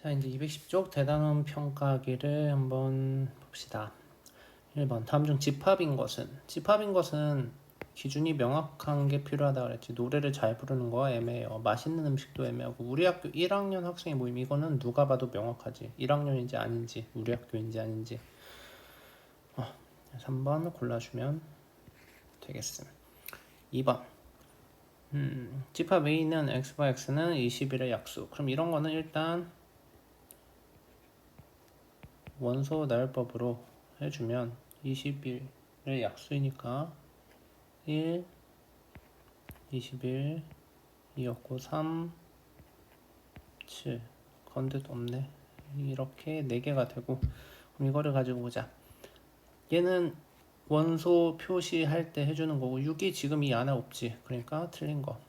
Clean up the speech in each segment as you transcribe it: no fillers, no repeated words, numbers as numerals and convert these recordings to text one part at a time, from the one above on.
자, 이제 210쪽 대단원 평가하기를 한번 봅시다. 1번 다음 중 집합인 것은 기준이 명확한 게 필요하다 그랬지. 노래를 잘 부르는 거와 애매해요. 맛있는 음식도 애매하고. 우리 학교 1학년 학생이 모임, 이거는 누가 봐도 명확하지. 1학년인지 아닌지, 우리 학교인지 아닌지. 3번 골라주면 되겠음. 2번 집합 A는 X와 X는 20일의 약수. 그럼 이런 거는 일단 원소 나열법으로 해주면 20일의 약수이니까 1, 20일, 2였고 3, 7 건데도 없네. 이렇게 4개가 되고, 그럼 이거를 가지고 보자. 얘는 원소 표시할 때 해주는 거고, 6이 지금 이 안에 없지. 그러니까 틀린 거.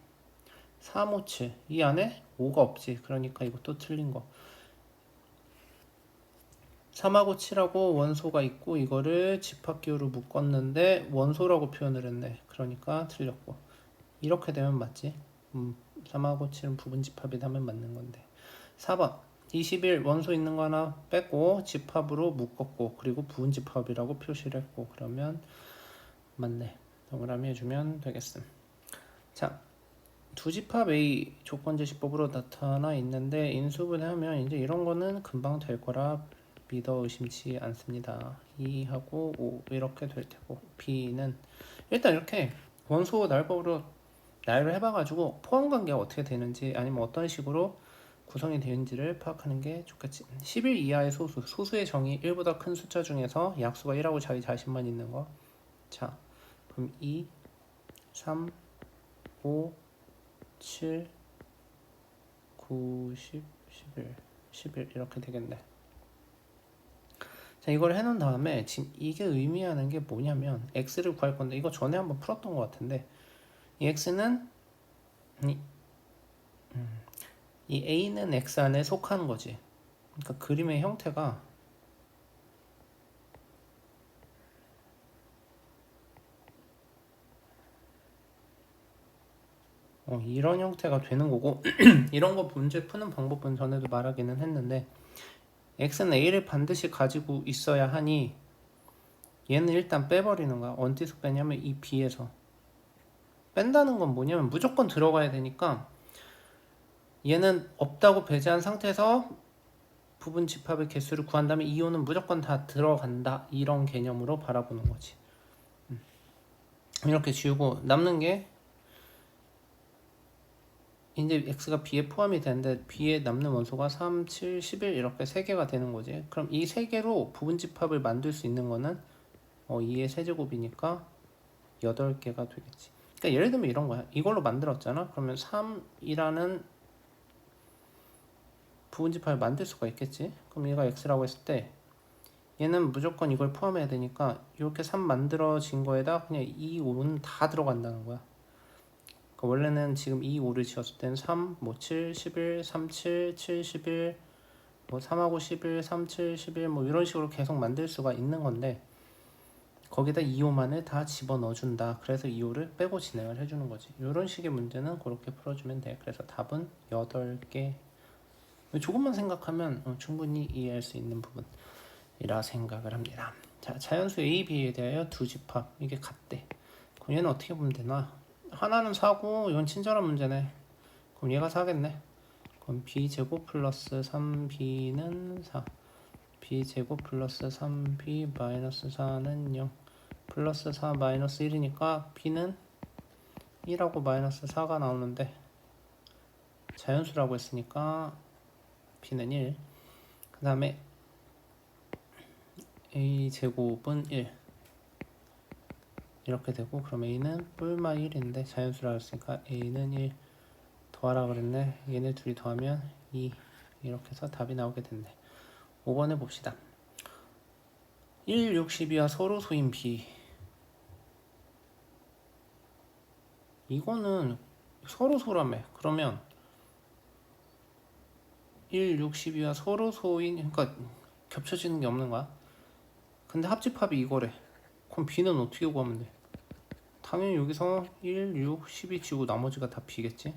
3, 5, 7 이 안에 5가 없지. 그러니까 이것도 틀린 거. 3하고 7하고 원소가 있고 이거를 집합기호로 묶었는데 원소라고 표현을 했네. 그러니까 틀렸고. 이렇게 되면 맞지? 3하고 7은 부분집합이다 하면 맞는 건데. 4번 20일 원소 있는 거 하나 뺐고 집합으로 묶었고 그리고 부분집합이라고 표시를 했고 그러면 맞네. 동그라미 해주면 되겠음. 자, 두집합 A 조건제시법으로 나타나 있는데 인수분해하면 이제 이런 거는 금방 될 거라 믿어 의심치 않습니다. 2하고 5 이렇게 될 테고, B는 일단 이렇게 원소 나열법으로 나열을 해봐가지고 포함관계가 어떻게 되는지 아니면 어떤 식으로 구성이 되는지를 파악하는 게 좋겠지. 10일 이하의 소수의 정의 1보다 큰 숫자 중에서 약수가 1하고 자기 자신만 있는 거. 자, 그럼 2, 3, 5, 7, 9, 10, 11 이렇게 되겠네. 자, 이걸 해놓은 다음에 지금 이게 의미하는 게 뭐냐면 x를 구할 건데, 이거 전에 한번 풀었던 것 같은데, 이 x는 이 a는 x 안에 속하는 거지. 그러니까 그림의 형태가 이런 형태가 되는 거고 이런 거 문제 푸는 방법은 전에도 말하기는 했는데, x는 a를 반드시 가지고 있어야 하니 얘는 일단 빼버리는 거야. 어디서 빼냐면 이 b에서. 뺀다는 건 뭐냐면 무조건 들어가야 되니까 얘는 없다고 배제한 상태에서 부분 집합의 개수를 구한다면 이온은 무조건 다 들어간다, 이런 개념으로 바라보는 거지. 이렇게 지우고 남는 게 이제 x가 b에 포함이 되는데 b에 남는 원소가 3, 7, 11 이렇게 3개가 되는 거지. 그럼 이 3개로 부분 집합을 만들 수 있는 거는 2의 세제곱이니까 8개가 되겠지. 그러니까 예를 들면 이런 거야. 이걸로 만들었잖아. 그러면 3이라는 부분 집합을 만들 수가 있겠지. 그럼 얘가 x라고 했을 때 얘는 무조건 이걸 포함해야 되니까 이렇게 3 만들어진 거에다 그냥 2, 5는 다 들어간다는 거야. 그러니까 원래는 지금 2, 5를 지었을 때는 3, 7, 11, 3, 7, 7, 11, 3하고 11, 3, 7, 11 이런 식으로 계속 만들 수가 있는 건데, 거기다 2, 5만을 다 집어넣어준다. 그래서 2, 5를 빼고 진행을 해주는 거지. 이런 식의 문제는 그렇게 풀어주면 돼. 그래서 답은 8개. 조금만 생각하면 충분히 이해할 수 있는 부분이라 생각을 합니다. 자, 자연수 A, B에 대하여 두 집합, 이게 같대. 그럼 얘는 어떻게 보면 되나? 하나는 4고 이건 친절한 문제네. 그럼 얘가 4겠네. 그럼 B제곱 플러스 3B는 4, B제곱 플러스 3B 마이너스 4는 0, 플러스 4 마이너스 1이니까 B는 1하고 마이너스 4가 나오는데 자연수라고 했으니까 B는 1. 그 다음에 A제곱은 1 이렇게 되고, 그럼 A는 뿔마 1인데 자연수라고 했으니까 A는 1 더하라 그랬네. 얘네 둘이 더하면 2 이렇게 해서 답이 나오게 됐네. 5번에 봅시다. 1, 62와 서로 소인 B. 이거는 서로 소라며. 그러면 1, 62와 서로 소인, 그러니까 겹쳐지는 게 없는 거야. 근데 합집합이 이거래. 그럼 B는 어떻게 구하면 돼? 당연히 여기서 1, 6, 12 지고 나머지가 다 B겠지?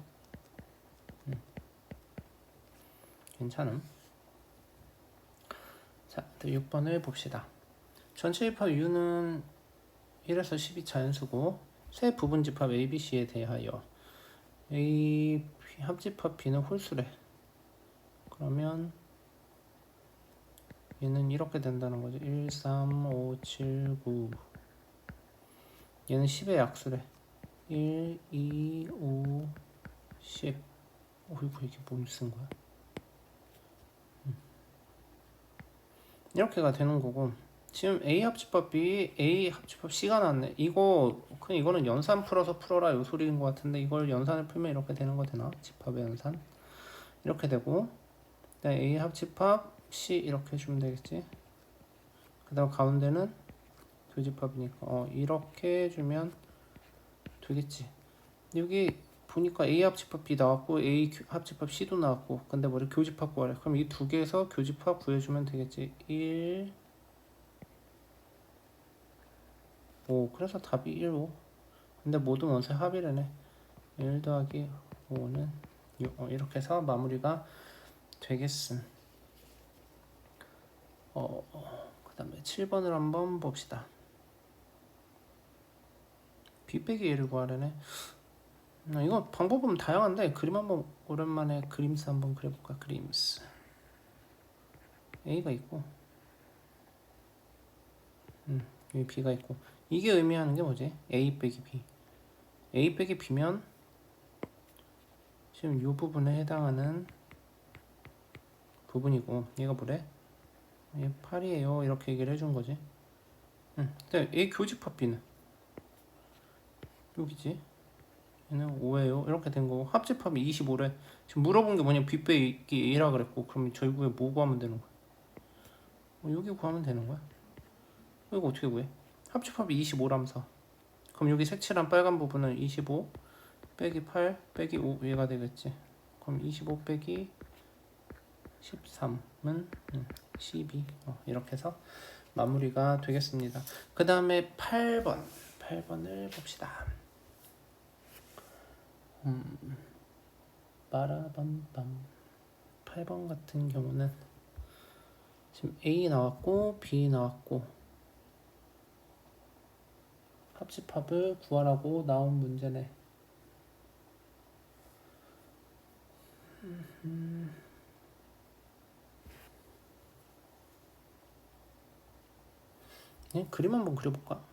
괜찮음. 또 6번을 봅시다. 전체 집합 U는 1에서 10이 자연수고 세 부분 집합 A, B, C에 대하여 A 합집합 B는 홀수래. 그러면 얘는 이렇게 된다는 거죠. 1, 3, 5, 7, 9. 얘는 10의 약수래. 1, 2, 5, 10. 어이구, 이게 뭘 쓴 거야? 이렇게가 되는 거고, 지금 A 합집합 B, A 합집합 C가 나왔네. 그냥 이거는 연산 풀어서 풀어라 요 소리인 것 같은데, 이걸 연산을 풀면 이렇게 되는 거 되나? 집합의 연산. 이렇게 되고, 그다음에 A 합집합 C 이렇게 해주면 되겠지. 그 다음 가운데는 교집합이니까 이렇게 해주면 되겠지. 여기 보니까 A 합집합 B 나왔고 A 합집합 C도 나왔고, 근데 뭐래? 교집합 구하래. 그럼 이 두 개에서 교집합 구해주면 되겠지. 1, 5. 그래서 답이 1, 5. 근데 모든 원소의 합이래네. 1 더하기 5는 6. 이렇게 해서 마무리가 되겠음. 그 다음에 7번을 한번 봅시다. B 빼기 A를 구하려네. 이거 방법은 다양한데 그림 한번 오랜만에 그림스 한번 그려볼까. 그림스. A가 있고 여기 B가 있고, 이게 의미하는 게 뭐지? A 빼기 B. A 빼기 B면 지금 이 부분에 해당하는 부분이고, 얘가 뭐래? 얘 8이에요 이렇게 얘기를 해준 거지. 근데 A 교집합 B는 여기지. 얘는 5예요 이렇게 된 거고, 합집합이 25래. 지금 물어본 게 뭐냐? B 빼기 A라 그랬고, 그럼 저희 구에 뭐 구하면 되는 거야? 여기 구하면 되는 거야. 이거 어떻게 구해? 합집합이 25람서. 그럼 여기 색칠한 빨간 부분은 25 빼기 8 빼기 5 얘가 되겠지. 그럼 25 빼기 13은 12. 이렇게 해서 마무리가 되겠습니다. 그 다음에 8번을 봅시다. 빠라밤밤. 8번 같은 경우는 지금 A 나왔고 B 나왔고 합집합을 구하라고 나온 문제네. 그림 한번 그려볼까?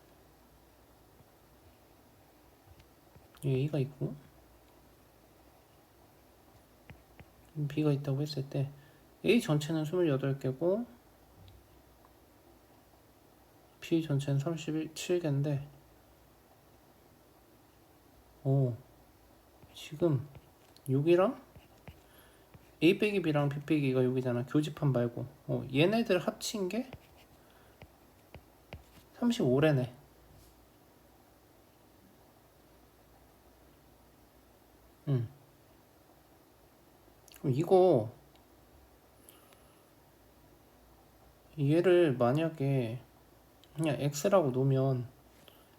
A가 있고 B가 있다고 했을 때 A 전체는 28개고 B 전체는 37개인데 지금 여기랑 A 빼기 B랑 B 빼기가 여기잖아. 교집합 말고 얘네들 합친 게 35래네. 그럼 이거 얘를 만약에 그냥 X라고 놓으면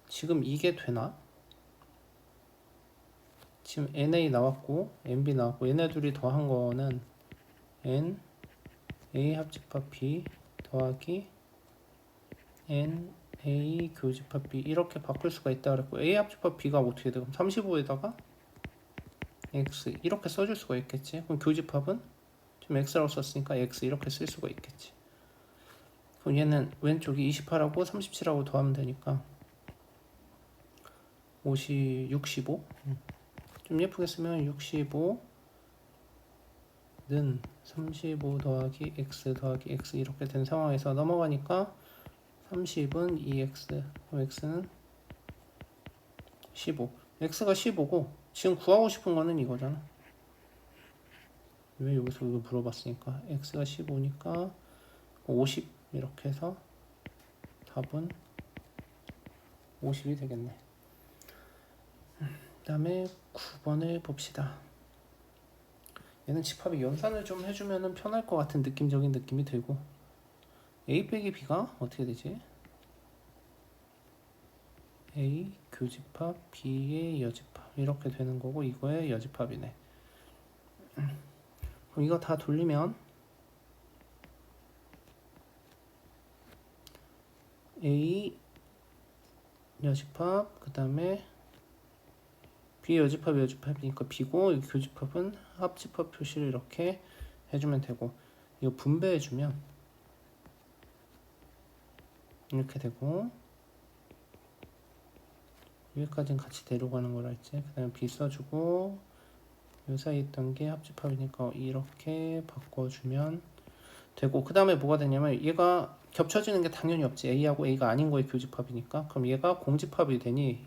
지금 이게 되나? 지금 NA 나왔고 NB 나왔고 얘네 둘이 더한 거는 N A 합집합 B 더하기 N A 교집합 B 이렇게 바꿀 수가 있다 그랬고, A 합집합 B가 어떻게 돼? 그럼 35에다가 X 이렇게 써줄 수가 있겠지. 그럼 교집합은 지금 X라고 썼으니까 X 이렇게 쓸 수가 있겠지. 그럼 얘는 왼쪽이 28하고 37하고 더하면 되니까 65. 좀 예쁘게 쓰면 65는 35 더하기 X 더하기 X 이렇게 된 상황에서 넘어가니까 30은 2X, 그럼 X는 15. X가 15고 지금 구하고 싶은 거는 이거잖아. 왜 여기서 이거 물어봤으니까 X가 15니까 50 이렇게 해서 답은 50이 되겠네. 그 다음에 9번을 봅시다. 얘는 집합이 연산을 좀 해주면 편할 것 같은 느낌적인 느낌이 들고, A 빼기 B가 어떻게 되지? A 교집합 B의 여집합 이렇게 되는 거고, 이거의 여집합이네. 그럼 이거 다 돌리면 A 여집합 그 다음에 B 여집합 여집합이니까 B고 이 교집합은 합집합 표시를 이렇게 해주면 되고 이거 분배해주면 이렇게 되고 여기까지는 같이 데려가는 거라 했지. 그 다음에 B 써주고 요 사이에 있던 게 합집합이니까 이렇게 바꿔주면 되고 그 다음에 뭐가 되냐면 얘가 겹쳐지는 게 당연히 없지. A하고 A가 아닌 거의 교집합이니까 그럼 얘가 공집합이 되니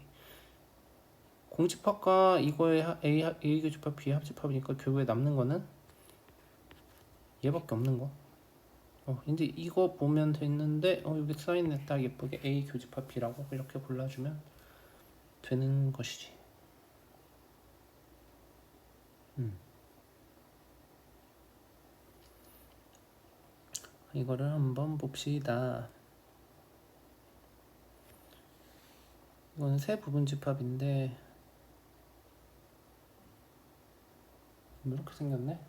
공집합과 이거의 A 교집합 B 합집합이니까 결국에 남는 거는 얘밖에 없는 거. 이제 이거 보면 됐는데 여기 써있네 딱 예쁘게 A 교집합 B라고 이렇게 골라주면 되는 것이지. 이거를 한번 봅시다. 이거는 세 부분 집합인데 이렇게 생겼네.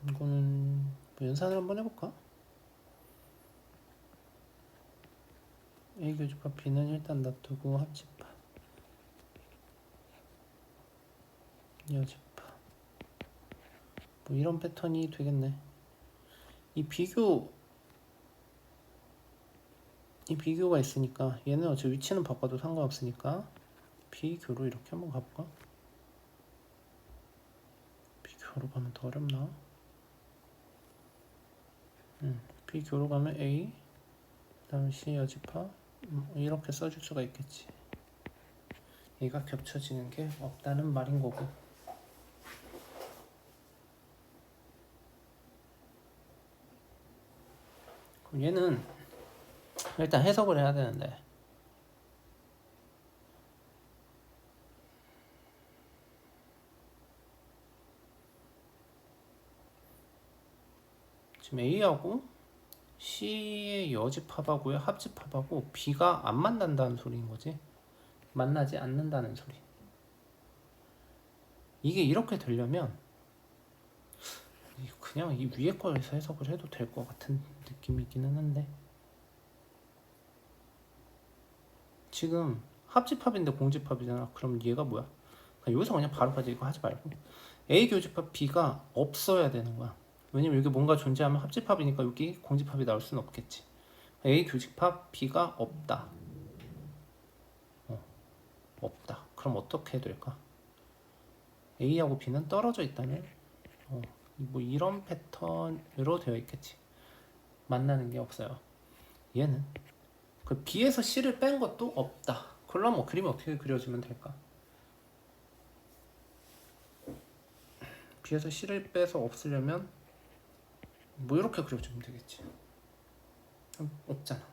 이거는 뭐 연산을 한번 해볼까? A 교집합 B는 일단 놔두고 합집합 여집합 뭐 이런 패턴이 되겠네. 이 비교가 있으니까 얘는 어차피 위치는 바꿔도 상관없으니까 비교로 이렇게 한번 가볼까? 비교로 가면 더 어렵나? 비교로 가면 A 그 다음에 C 여집합 이렇게 써줄 수가 있겠지. 얘가 겹쳐지는 게 없다는 말인 거고 그럼 얘는 일단 해석을 해야 되는데 지금 A하고 C의 여집합하고요 합집합하고 B가 안 만난다는 소리인 거지. 만나지 않는다는 소리. 이게 이렇게 되려면 그냥 이 위에 거에서 해석을 해도 될 것 같은 느낌이기는 한데 지금 합집합인데 공집합이잖아. 그럼 얘가 뭐야? 여기서 그냥 바로까지 이거 하지 말고 A 교집합 B가 없어야 되는 거야. 왜냐면 여기 뭔가 존재하면 합집합이니까 여기 공집합이 나올 수는 없겠지. A 교집합 B가 없다. 없다. 그럼 어떻게 해야 될까? A하고 B는 떨어져 있다는 뭐 이런 패턴으로 되어 있겠지. 만나는 게 없어요. 얘는 그 B에서 C를 뺀 것도 없다. 그럼 뭐 그림이 어떻게 그려지면 될까? B에서 C를 빼서 없으려면 뭐 이렇게 그려주면 되겠지. 없잖아.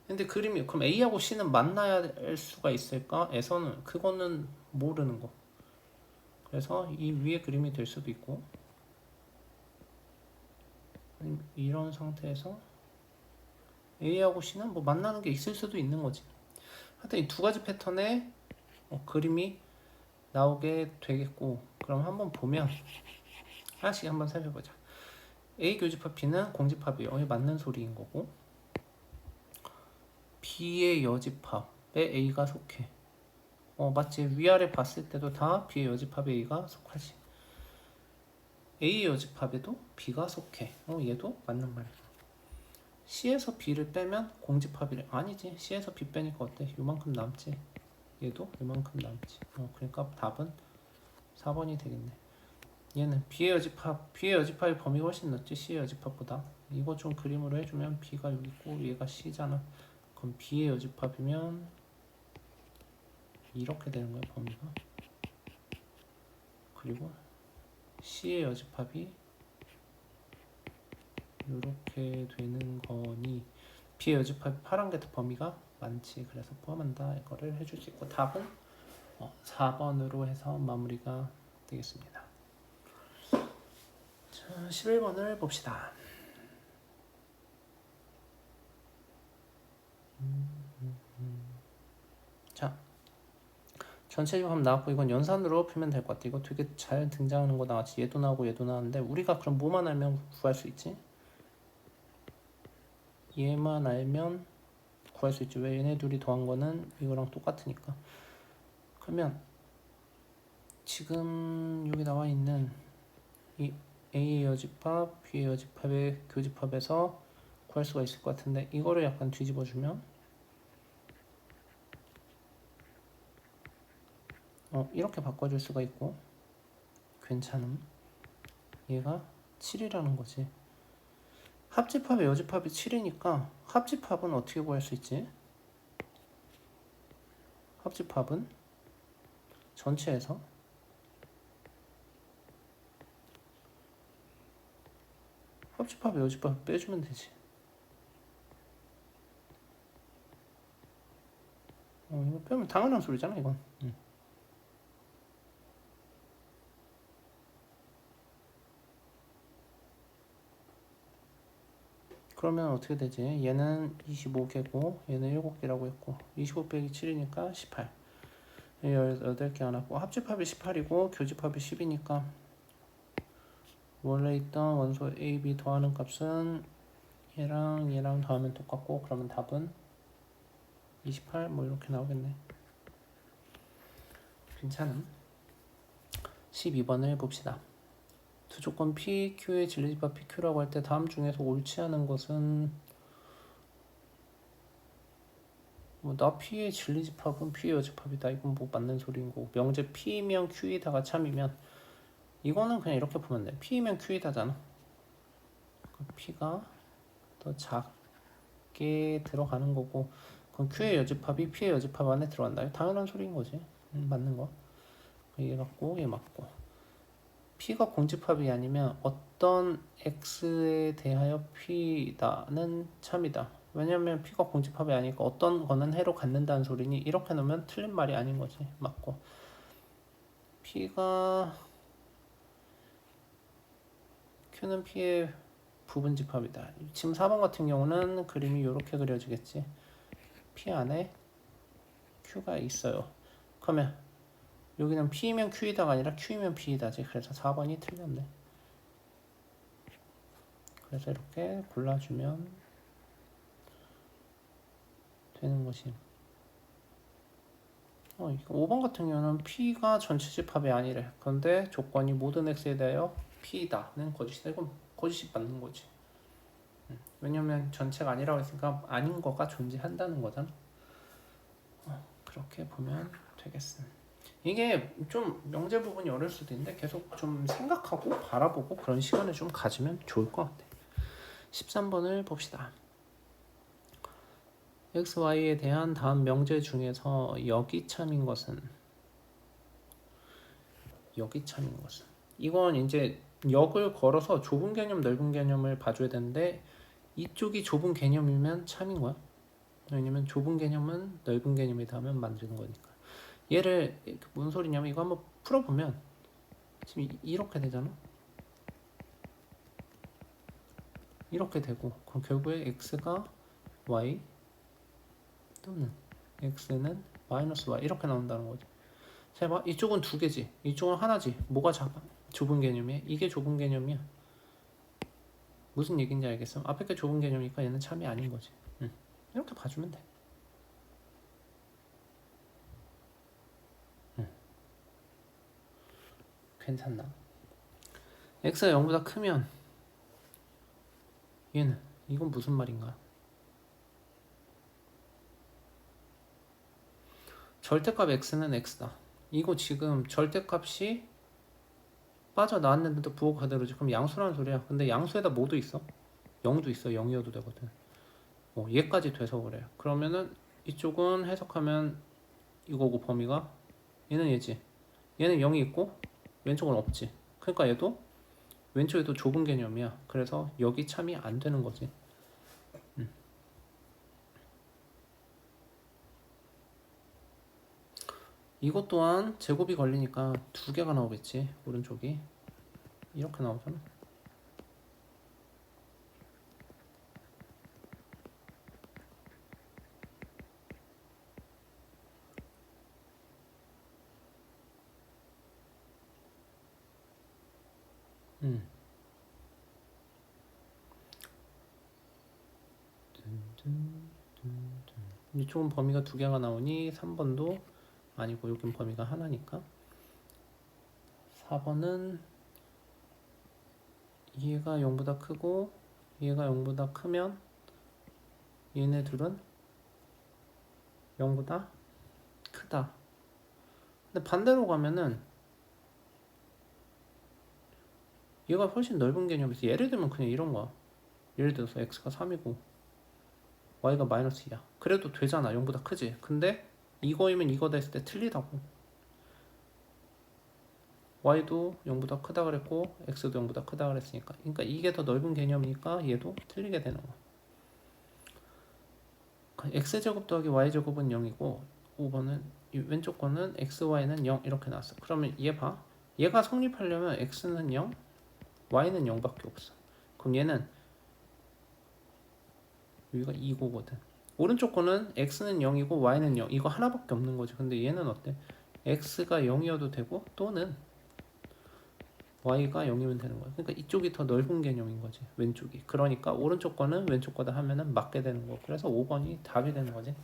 근데 그림이 그럼 A하고 C는 만나야 할 수가 있을까? 에서는 그거는 모르는 거. 그래서 이 위에 그림이 될 수도 있고 이런 상태에서 A하고 C는 뭐 만나는 게 있을 수도 있는 거지. 하여튼 이 두 가지 패턴의 그림이 나오게 되겠고 그럼 한번 보면 하나씩 한번 살펴보자. A 교집합 B는 공집합이에요. 맞는 소리인 거고 B의 여집합에 A가 속해. 맞지. 위아래 봤을 때도 다 B의 여집합에 A가 속하지. A의 여집합에도 B가 속해. 얘도 맞는 말이야. C에서 B를 빼면 공집합이래. 아니지. C에서 B 빼니까 어때? 요만큼 남지. 얘도 요만큼 남지. 그러니까 답은 4번이 되겠네. 얘는 B의 여집합의 범위가 훨씬 넓지 C의 여집합보다. 이거 좀 그림으로 해주면 B가 여기 있고 얘가 C잖아. 그럼 B의 여집합이면 이렇게 되는 거야 범위가. 그리고 C의 여집합이 이렇게 되는 거니 B의 여집합이 파란 게 범위가 많지. 그래서 포함한다. 이거를 해줄 수 있고 답은 4번으로 해서 마무리가 되겠습니다. 자, 11번을 봅시다. 자, 전체 집합 나왔고 이건 연산으로 풀면 될 것 같아. 이거 되게 잘 등장하는 거 나왔지. 얘도 나오고 얘도 나왔는데 우리가 그럼 뭐만 알면 구할 수 있지? 얘만 알면 구할 수 있지. 왜? 얘네 둘이 더한 거는 이거랑 똑같으니까. 그러면 지금 여기 나와 있는 이 A의 여집합, B의 여집합의 교집합에서 구할 수가 있을 것 같은데 이거를 약간 뒤집어주면 이렇게 바꿔줄 수가 있고 괜찮음. 얘가 7이라는 거지. 합집합의 여집합이 7이니까 합집합은 어떻게 구할 수 있지? 합집합은 전체에서 합집합의 여집합 빼주면 되지. 이거 빼면 당연한 소리잖아 이건. 그러면 어떻게 되지? 얘는 25개고 얘는 7개라고 했고 25 빼기 7이니까 18. 18개 안 하고 합집합이 18이고 교집합이 10이니까 원래 있던 원소 A, B 더하는 값은 얘랑 더하면 똑같고 그러면 답은 28 뭐 이렇게 나오겠네. 괜찮음. 12번을 봅시다. 두 조건 P, Q의 진리집합 PQ라고 할 때 다음 중에서 옳지 않은 것은 나 P의 진리집합은 P의 여집합이다. 이건 뭐 맞는 소리인 거고 명제 P면 Q이다가 참이면 이거는 그냥 이렇게 보면 돼. P면 Q이다잖아. P가 더 작게 들어가는 거고 그럼 Q의 여집합이 P의 여집합 안에 들어간다. 당연한 소리인 거지. 맞는 거. 얘 같고 얘 맞고 P가 공집합이 아니면 어떤 X에 대하여 P다는 참이다. 왜냐면 P가 공집합이 아니니까 어떤 거는 해로 갖는다는 소리니 이렇게 놓으면 틀린 말이 아닌 거지. 맞고 P가 Q는 P의 부분집합이다. 지금 4번 같은 경우는 그림이 이렇게 그려지겠지. P 안에 Q가 있어요. 그러면 여기는 P이면 Q이다가 아니라 Q이면 P이다지. 그래서 4번이 틀렸네. 그래서 이렇게 골라주면 되는 것이 5번 같은 경우는 P가 전체 집합이 아니래. 그런데 조건이 모든 X에 대하여 P다는 거짓이다. 이건 거짓이 맞는 거지. 왜냐면 전체가 아니라고 했으니까 아닌 거가 존재한다는 거잖아. 그렇게 보면 되겠음. 이게 좀 명제 부분이 어려울 수도 있는데 계속 좀 생각하고 바라보고 그런 시간을 좀 가지면 좋을 것 같아. 13번을 봅시다. x, y에 대한 다음 명제 중에서 여기참인 것은 이건 이제 역을 걸어서 좁은 개념 넓은 개념을 봐줘야 되는데 이쪽이 좁은 개념이면 참인 거야. 왜냐면 좁은 개념은 넓은 개념이 닿으면 만드는 거니까. 얘를 뭔 소리냐면 이거 한번 풀어보면 지금 이렇게 되잖아. 이렇게 되고 그럼 결국에 x가 y 또는 x는 마이너스 y 이렇게 나온다는 거지. 자, 봐. 이쪽은 두 개지. 이쪽은 하나지. 뭐가 작아? 좁은 개념이야. 이게 좁은 개념이야. 무슨 얘기인지 알겠어? 앞에 게 좁은 개념이니까 얘는 참이 아닌 거지. 이렇게 봐주면 돼. 괜찮나? x가 0보다 크면 얘는 이건 무슨 말인가? 절대값 x는 x다. 이거 지금 절대값이 빠져나왔는데도 부호가 그대로지. 그럼 양수라는 소리야. 근데 양수에다 뭐도 있어? 0도 있어. 0이어도 되거든. 얘까지 돼서 그래. 그러면은 이쪽은 해석하면 이거고 범위가 얘는 얘지. 얘는 0이 있고 왼쪽은 없지. 그러니까 얘도 왼쪽에도 좁은 개념이야. 그래서 여기 참이 안 되는 거지. 이것 또한 제곱이 걸리니까 두 개가 나오겠지. 오른쪽이 이렇게 나오잖아. 음. 이쪽은 범위가 두 개가 나오니 3번도 아니고 여긴 범위가 하나니까 4번은 얘가 0보다 크고 얘가 0보다 크면 얘네 둘은 0보다 크다. 근데 반대로 가면은 얘가 훨씬 넓은 개념이지. 예를 들면 그냥 이런 거야. 예를 들어서 x가 3이고 y가 마이너스 2야. 그래도 되잖아. 0보다 크지. 근데 이거이면 이거다 했을 때 틀리다고. y도 0보다 크다 그랬고 x도 0보다 크다 그랬으니까. 그러니까 이게 더 넓은 개념이니까 얘도 틀리게 되는 거야. x제곱 더하기 y제곱은 0이고 5번은 왼쪽 거는 xy는 0 이렇게 나왔어. 그러면 얘 봐. 얘가 성립하려면 x는 0, y는 0밖에 없어. 그럼 얘는 여기가 2고거든. 오른쪽 거는 x는 0이고 y는 0. 이거 하나밖에 없는 거지. 근데 얘는 어때? x가 0이어도 되고 또는 y가 0이면 되는 거야. 그러니까 이쪽이 더 넓은 개념인 거지. 왼쪽이. 그러니까 오른쪽 거는 왼쪽 거다 하면은 맞게 되는 거. 그래서 5번이 답이 되는 거지.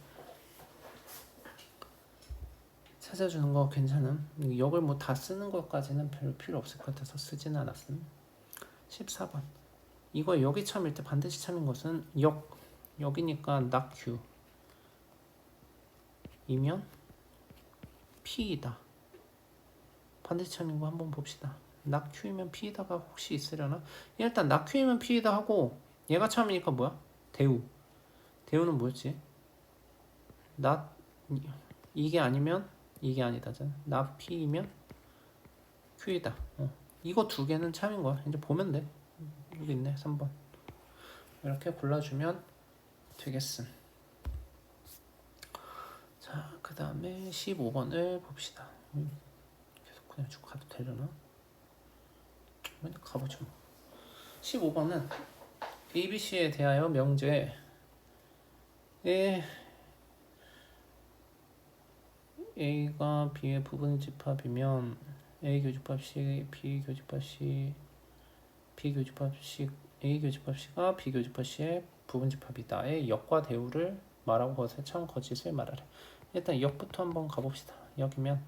찾아주는 거 괜찮음. 역을 뭐 다 쓰는 것까지는 별로 필요 없을 것 같아서 쓰지는 않았음. 14번. 이거 여기 참일 때 반드시 참인 것은 여기니까 낙q 이면 p이다. 반드시 참인 거 한번 봅시다. 낙q이면 p이다가 혹시 있으려나? 일단 낙q이면 p이다 하고 얘가 참이니까 뭐야? 대우는 뭐였지? 낙 이게 아니면 이게 아니다잖아. 낙 p이면 q이다. 이거 두 개는 참인 거야. 이제 보면 돼. 여기 있네. 3번. 이렇게 골라주면 되겠음. 자, 그 다음에 15번을 봅시다. 계속 그냥 쭉 가도 되려나? 그냥 가보죠. 15번은 ABC에 대하여 명제에 A가 B의 부분 집합이면 A 교집합 C, B 교집합 C, B 교집합 C, A 교집합 C가 B 교집합 C의 부분 집합이다의 역과 대우를 말하고 거기서 참 거짓을 말하래. 일단 역부터 한번 가봅시다. 역이면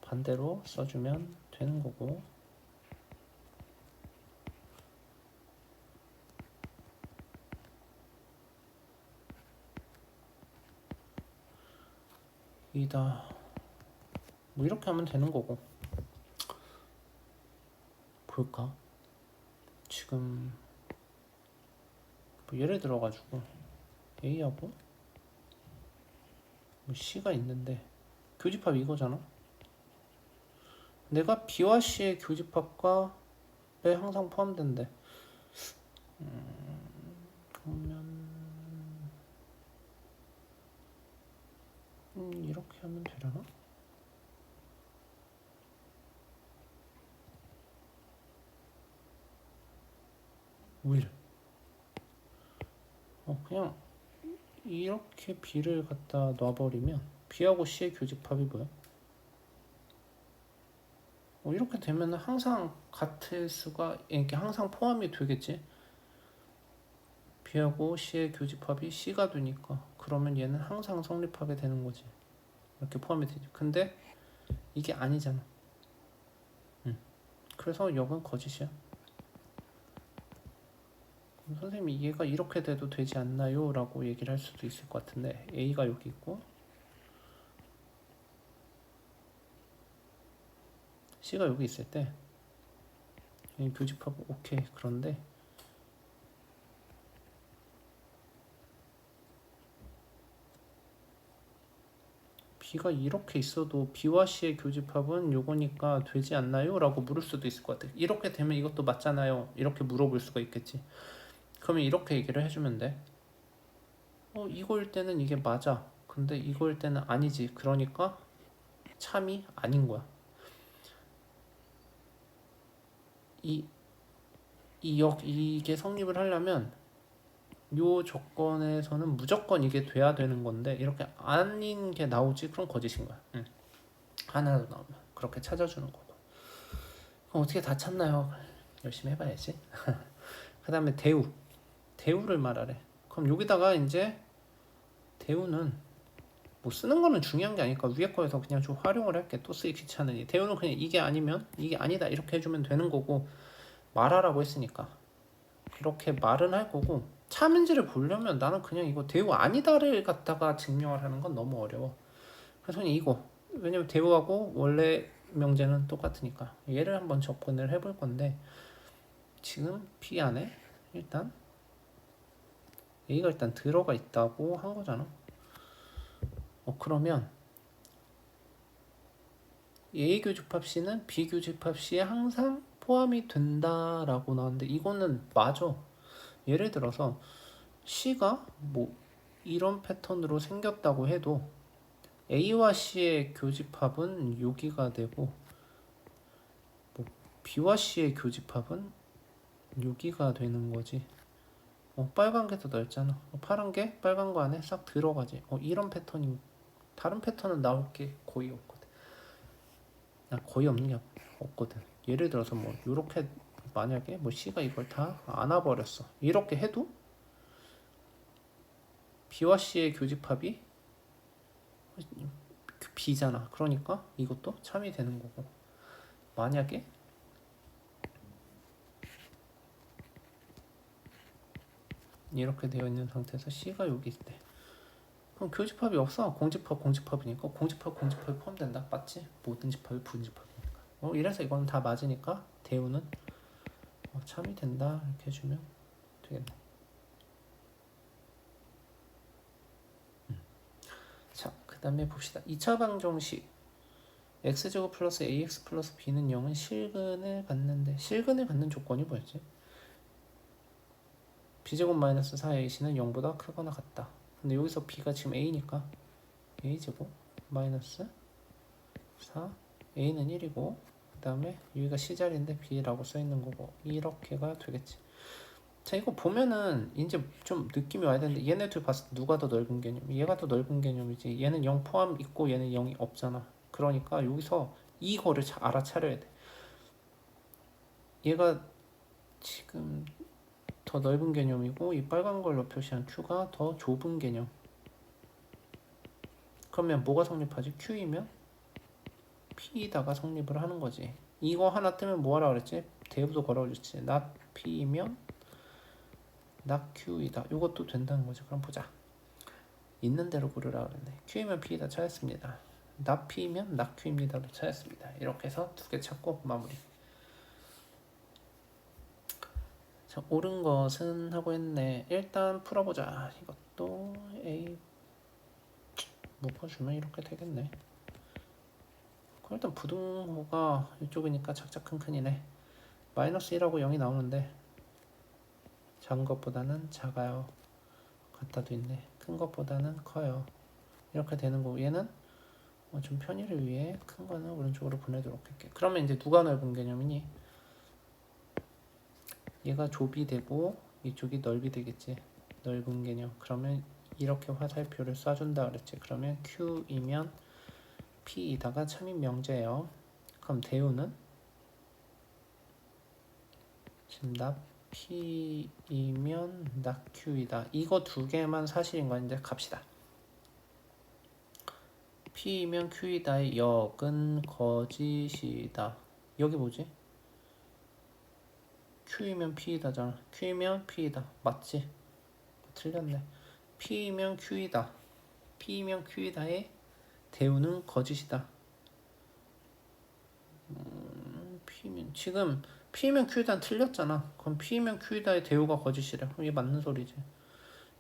반대로 써주면 되는 거고, 이다 뭐 이렇게 하면 되는 거고. 볼까? 지금 뭐 예를 들어가지고 A하고 뭐 C가 있는데 교집합 이거잖아. 내가 B와 C의 교집합과에 항상 포함된대. 그러면 이렇게 하면 되려나? 오히려 그냥 이렇게 B를 갖다 놔버리면 B하고 C의 교집합이 뭐야? 이렇게 되면 항상 같을 수가, 이렇게 항상 포함이 되겠지. B하고 C의 교집합이 C가 되니까 그러면 얘는 항상 성립하게 되는 거지. 이렇게 포함이 되지. 근데 이게 아니잖아. 그래서 역은 거짓이야. 선생님이 얘가 이렇게 돼도 되지 않나요? 라고 얘기를 할 수도 있을 것 같은데 A가 여기 있고 C가 여기 있을 때 교집합 오케이. 그런데 B가 이렇게 있어도 B와 C의 교집합은 요거니까 되지 않나요? 라고 물을 수도 있을 것 같아. 이렇게 되면 이것도 맞잖아요. 이렇게 물어볼 수가 있겠지. 그러면 이렇게 얘기를 해주면 돼. 이거일 때는 이게 맞아. 근데 이거일 때는 아니지. 그러니까 참이 아닌 거야. 이게 성립을 하려면 요 조건에서는 무조건 이게 돼야 되는 건데 이렇게 아닌 게 나오지. 그럼 거짓인 거야. 하나라도 나오면 그렇게 찾아주는 거고. 그럼 어떻게 다 찾나요? 열심히 해봐야지. 그 다음에 대우를 말하래. 그럼 여기다가 이제 대우는 뭐 쓰는 거는 중요한 게 아니까 위에 거에서 그냥 좀 활용을 할게. 또 쓰기 귀찮으니. 대우는 그냥 이게 아니면 이게 아니다 이렇게 해주면 되는 거고, 말하라고 했으니까 이렇게 말은 할 거고, 참인지를 보려면 나는 그냥 이거 대우 아니다를 갖다가 증명을 하는 건 너무 어려워. 그래서 그냥 이거, 왜냐면 대우하고 원래 명제는 똑같으니까 얘를 한번 접근을 해볼 건데, 지금 B 안에 일단 A가 일단 들어가 있다고 한 거잖아. 그러면 A 교집합 C는 B 교집합 C에 항상 포함이 된다라고 나왔는데, 이거는 맞아. 예를 들어서 C가 뭐 이런 패턴으로 생겼다고 해도 A와 C의 교집합은 여기가 되고, 뭐 B와 C의 교집합은 여기가 되는 거지. 빨간 게 더 넓잖아. 파란 게 빨간 거 안에 싹 들어가지. 이런 패턴이, 다른 패턴은 나올 게 거의 없거든. 거의 없는 게 없거든. 예를 들어서 뭐 이렇게 만약에 뭐 C가 이걸 다 안아버렸어. 이렇게 해도 B와 C의 교집합이 B잖아. 그러니까 이것도 참이 되는 거고. 만약에 이렇게 되어 있는 상태에서 C가 여기 있대. 그럼 교집합이 없어. 공집합이니까 공집합이 포함된다. 맞지? 모든 집합이 분집합이니까. 이래서 이거는 다 맞으니까 대우는 참이 된다 이렇게 해주면 되겠네. 자, 그 다음에 봅시다. 2차 방정식 x제곱 플러스 ax 플러스 b는 0은 실근을 갖는데, 실근을 갖는 조건이 뭐였지? b제곱 마이너스 4ac는 0보다 크거나 같다. 근데 여기서 b가 지금 a니까 a제곱 마이너스 4, a는 1이고, 그 다음에 여기가 c자리인데 b라고 써있는 거고, 이렇게가 되겠지. 자, 이거 보면은 이제 좀 느낌이 와야 되는데, 얘네 둘 봤을 때 누가 더 넓은 개념? 얘가 더 넓은 개념이지. 얘는 0 포함 있고 얘는 0이 없잖아. 그러니까 여기서 이거를 알아차려야 돼. 얘가 지금 더 넓은 개념이고, 이 빨간 걸로 표시한 Q가 더 좁은 개념. 그러면 뭐가 성립하지? Q이면 P에다가 성립을 하는 거지. 이거 하나 뜨면 뭐 하라 그랬지? 대부도 걸어줬지. not P이면 not Q이다. 이것도 된다는 거지. 그럼 보자. 있는 대로 고르라 그랬네. Q이면 P이다 찾았습니다. not P이면 not Q입니다로 찾았습니다. 이렇게 해서 두 개 찾고 마무리. 자, 옳은 것은 하고 했네. 일단 풀어보자. 이것도 A 묶어주면 이렇게 되겠네. 그럼 일단 부등호가 이쪽이니까 작작 큰큰이네. 마이너스 1하고 0이 나오는데 작은 것보다는 작아요. 같아도 있네. 큰 것보다는 커요. 이렇게 되는 거고, 얘는 좀 편의를 위해 큰 거는 오른쪽으로 보내도록 할게. 그러면 이제 누가 넓은 개념이니? 얘가 좁이 되고 이쪽이 넓이 되겠지. 넓은 개념. 그러면 이렇게 화살표를 쏴준다 그랬지. 그러면 Q이면 P이다가 참인 명제예요. 그럼 대우는 지금 나 P이면 나 Q이다. 이거 두 개만 사실인 거 이제 갑시다. P이면 Q이다의 역은 거짓이다. 여기 뭐지? Q이면 P이다잖아. Q이면 P이다. 맞지? 틀렸네. P이면 Q이다. P이면 Q이다의 대우는 거짓이다. P면 지금 P면 Q이다는 틀렸잖아. 그럼 P면 Q이다의 대우가 거짓이래. 그럼 이게 맞는 소리지.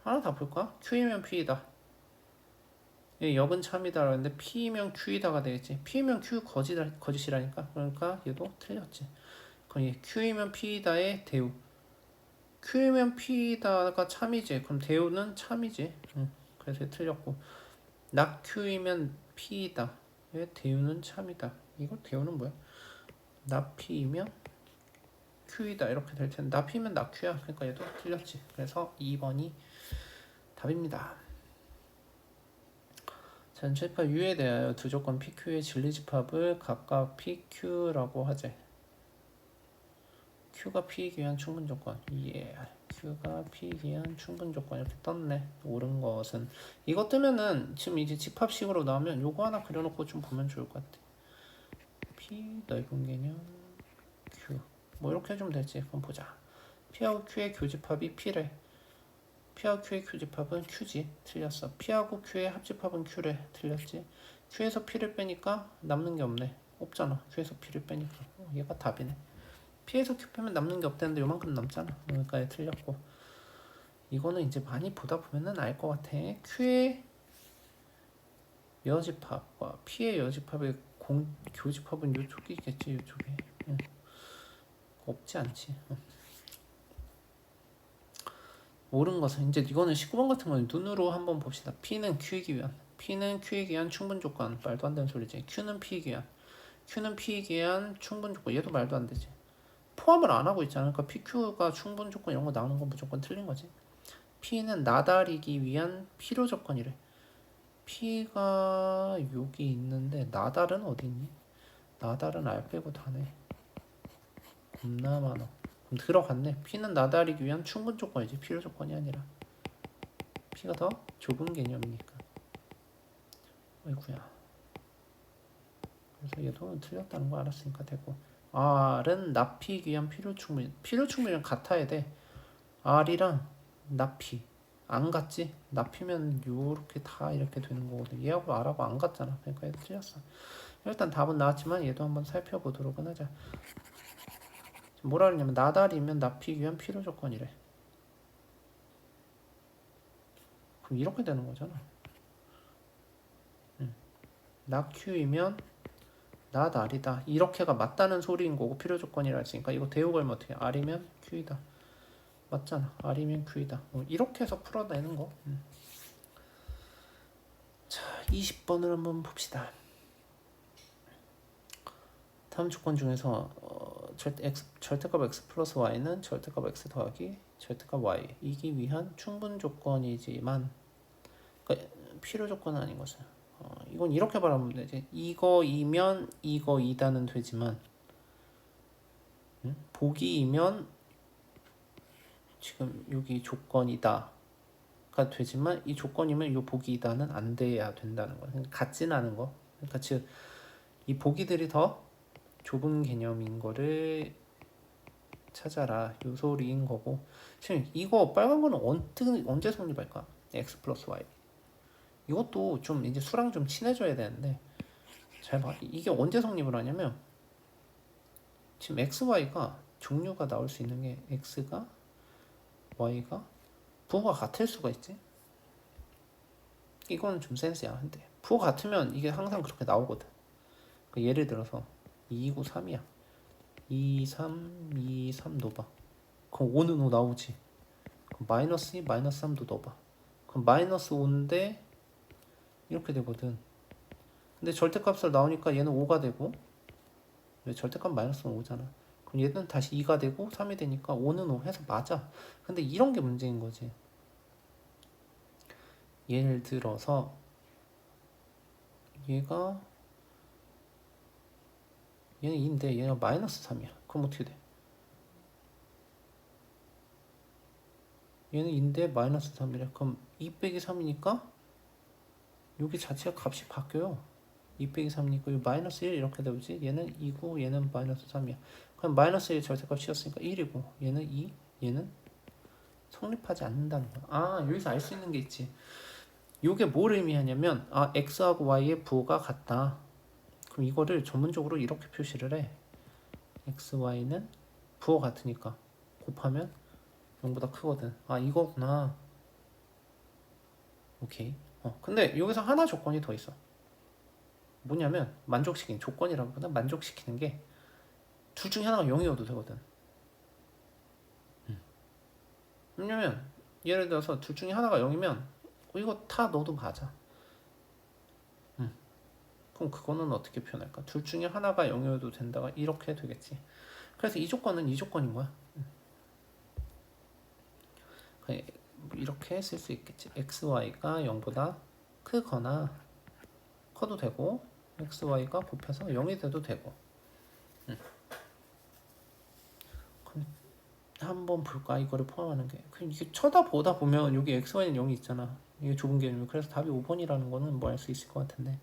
하나 더 볼까? Q이면 P이다. 얘 역은 참이다 그랬는데 P면 Q이다가 되겠지. P면 Q 거짓이라니까. 그러니까 얘도 틀렸지. 그럼 얘 Q이면 P이다의 대우. Q이면 P이다가 참이지. 그럼 대우는 참이지. 그래서 얘 틀렸고. not Q이면 P이다. 얘 대우는 참이다. 이거 대우는 뭐야? not P이면 Q이다. 이렇게 될 텐데 not P면 not Q야. 그러니까 얘도 틀렸지. 그래서 2번이 답입니다. 전체파 U에 대하여 두 조건 PQ의 진리집합을 각각 PQ라고 하재. Q가 P이기 위한 충분 조건. 예. Q가 P이기 위한 충분 조건 이렇게 떴네. 옳은 것은 이거 뜨면은 지금 이제 집합식으로 나오면 요거 하나 그려놓고 좀 보면 좋을 것 같아. P 넓은 개념 Q 뭐 이렇게 해주면 될지 그럼 보자. P하고 Q의 교집합이 P래. P하고 Q의 교집합은 Q지. 틀렸어. P하고 Q의 합집합은 Q래. 틀렸지. Q에서 P를 빼니까 남는 게 없네. 없잖아. Q에서 P를 빼니까 얘가 답이네. P에서 Q 빼면 남는 게 없다는데 요만큼 남잖아. 그러니까 틀렸고 이거는 이제 많이 보다 보면은 알 것 같아. Q의 여집합과 P의 여집합의 교집합은 요쪽이 있겠지. 요쪽에 응. 없지 않지. 응. 옳은 것은 이제 이거는 19번 같은 거는 눈으로 한번 봅시다. P는 Q이기 위한 충분 조건. 말도 안 되는 소리지. Q는 P이기 위한 충분 조건. 얘도 말도 안 되지. 포함을 안 하고 있잖아. 그러니까 PQ가 충분 조건 이런 거 나오는 건 무조건 틀린 거지. P는 나달이기 위한 필요 조건이래. P가 여기 있는데 나달은 어디 있니? 나달은 알 빼고 다네. 겁나 많아. 그럼 들어갔네. P는 나달이기 위한 충분 조건이지 필요 조건이 아니라. P가 더 좁은 개념이니까. 어이구야. 그래서 얘도 틀렸다는 거 알았으니까 되고. R은 납피기 위한 필요 충분. 필요 충분이랑 같아야 돼. R이랑 납피 안 같지? 납피면 요렇게 다 이렇게 되는 거거든. 얘하고 R하고 안 같잖아. 그러니까 얘도 틀렸어. 일단 답은 나왔지만 얘도 한번 살펴보도록 하자. 뭐라 그러냐면 나달이면 납피기 위한 필요 조건이래. 그럼 이렇게 되는 거잖아. 나Q이면 나달이다. 이렇게가 맞다는 소리인 거고 필요 조건이라 했으니까 이거 대우 걸면 어떻게 해? R이면 Q이다. 맞잖아. R이면 Q이다. 이렇게 해서 풀어내는 거. 자, 20번을 한번 봅시다. 다음 조건 중에서 절대값 x 플러스 y는 절대값 x 더하기 절대값 y 이기 위한 충분 조건이지만 그러니까 필요 조건은 아닌 것은 이건 이렇게 말하면 되지. 이거이면 이거이다는 되지만 보기이면 지금 여기 조건이다가 되지만 이 조건이면 이 보기이다는 안 돼야 된다는 거야. 그러니까 같진 않은 거. 그러니까 즉 이 보기들이 더 좁은 개념인 거를 찾아라. 요 소리인 거고. 지금 이거 빨간 거는 언제 성립할까? x 플러스 y. 이것도 좀 이제 수랑 좀 친해져야 되는데 잘 봐. 이게 언제 성립을 하냐면 지금 x, y가 종류가 나올 수 있는 게 x가 y가 부호가 같을 수가 있지. 이건 좀 센스야. 근데 부호 같으면 이게 항상 그렇게 나오거든. 그러니까 예를 들어서 2, 9, 3이야. 2, 3, 2, 3 넣어봐. 그럼 5는 5 나오지. 그럼 마이너스 2, 마이너스 3도 넣어봐. 그럼 마이너스 5인데 이렇게 되거든. 근데 절대값을 나오니까 얘는 5가 되고 왜 절대값 마이너스는 5잖아. 그럼 얘는 다시 2가 되고 3이 되니까 5는 5 해서 맞아. 근데 이런 게 문제인 거지. 예를 들어서 얘는 2인데 얘가 마이너스 3이야. 그럼 어떻게 돼? 얘는 2인데 마이너스 3이래. 그럼 2 빼기 3이니까 여기 자체가 값이 바뀌어요. 2 빼기 3이니까 마이너스 1 이렇게 되지. 얘는 2고 얘는 마이너스 3이야. 그럼 마이너스 1 절대값이었으니까 1이고 얘는 2, 얘는 성립하지 않는다는 거야. 아, 여기서 알 수 있는 게 있지. 이게 뭘 의미하냐면 x하고 y의 부호가 같다. 그럼 이거를 전문적으로 이렇게 표시를 해. x, y는 부호 같으니까 곱하면 0보다 크거든. 이거구나. 오케이. 근데 여기서 하나 조건이 더 있어. 뭐냐면 만족시키는 조건이라기보다 만족시키는 게 둘 중에 하나가 0이어도 되거든. 왜냐면 예를 들어서 둘 중에 하나가 0이면 이거 다 넣어도 맞아. 그럼 그거는 어떻게 표현할까? 둘 중에 하나가 0이어도 된다가 이렇게 되겠지. 그래서 이 조건은 이 조건인 거야. 이렇게 쓸 수 있겠지. x, y가 0보다 크거나 커도 되고 x, y가 곱해서 0이 돼도 되고. 그럼 한번 볼까? 이거를 포함하는 게. 그럼 이게 쳐다보다 보면 여기 x, y는 0이 있잖아. 이게 좁은 개념이. 그래서 답이 5번이라는 거는 뭐 알 수 있을 것 같은데.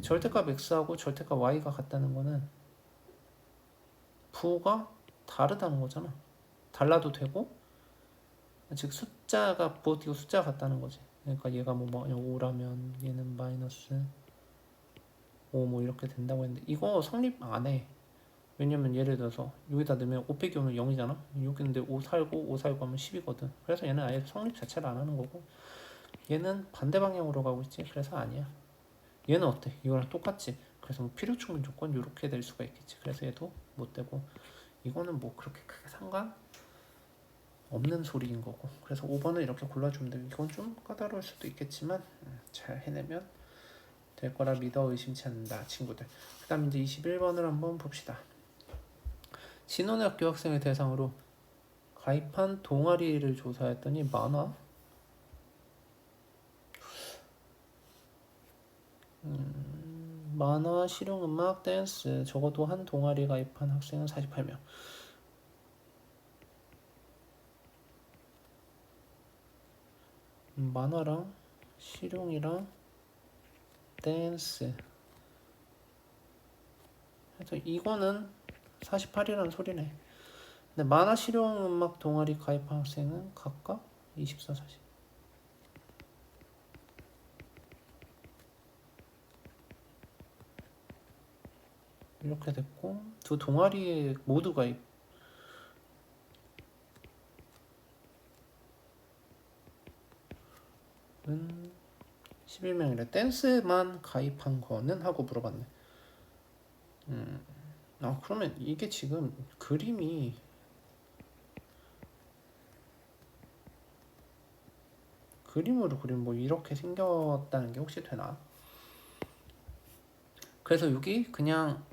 절대값 x하고 절대값 y가 같다는 거는 부호가 다르다는 거잖아. 달라도 되고, 즉 숫자가 부호 띄고 숫자가 같다는 거지. 그러니까 얘가 뭐 5라면 얘는 마이너스 5 뭐 이렇게 된다고 했는데 이거 성립 안 해. 왜냐면 예를 들어서 여기다 넣으면 5 빼기 5는 0이잖아. 여기 근데 5 살고 5 살고 하면 10이거든. 그래서 얘는 아예 성립 자체를 안 하는 거고, 얘는 반대 방향으로 가고 있지. 그래서 아니야. 얘는 어때? 이거랑 똑같지. 그래서 뭐 필요 충분 조건 이렇게 될 수가 있겠지. 그래서 얘도 못 되고, 이거는 뭐 그렇게 크게 상관 없는 소리인 거고. 그래서 5번을 이렇게 골라주면 돼. 이건 좀 까다로울 수도 있겠지만 잘 해내면 될 거라 믿어 의심치 않는다, 친구들. 그 다음 이제 21번을 한번 봅시다. 신혼학교 학생을 대상으로 가입한 동아리를 조사했더니 만화? 만화, 실용음악, 댄스 적어도 한 동아리 가입한 학생은 48명. 만화랑 실용이랑 댄스 그래서 이거는 48이라는 소리네. 근데 만화, 실용음악 동아리 가입한 학생은 각각 24, 40. 이렇게 됐고, 두 동아리에 모두 가입. 11명이래. 댄스만 가입한 거는? 하고 물어봤네. 그러면 이게 지금 그림이 그림으로 그리면 뭐 이렇게 생겼다는 게 혹시 되나? 그래서 여기 그냥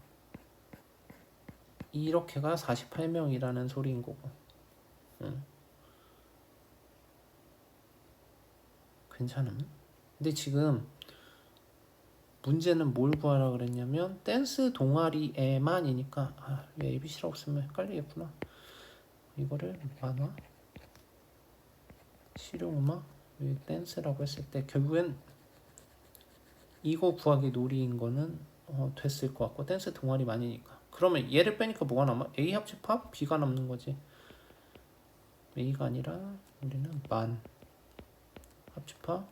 이렇게가 48명이라는 소리인 거고. 괜찮음? 근데 지금 문제는 뭘 구하라 그랬냐면 댄스 동아리에만이니까 왜 ABC라고 쓰면 헷갈리겠구나. 이거를 만화, 실용음악, 댄스라고 했을 때 결국엔 이거 구하기 놀이인 거는 됐을 것 같고, 댄스 동아리만이니까. 그러면 얘를 빼니까 뭐가 남아? A 합집합? B가 남는 거지. A가 아니라 우리는 만 합집합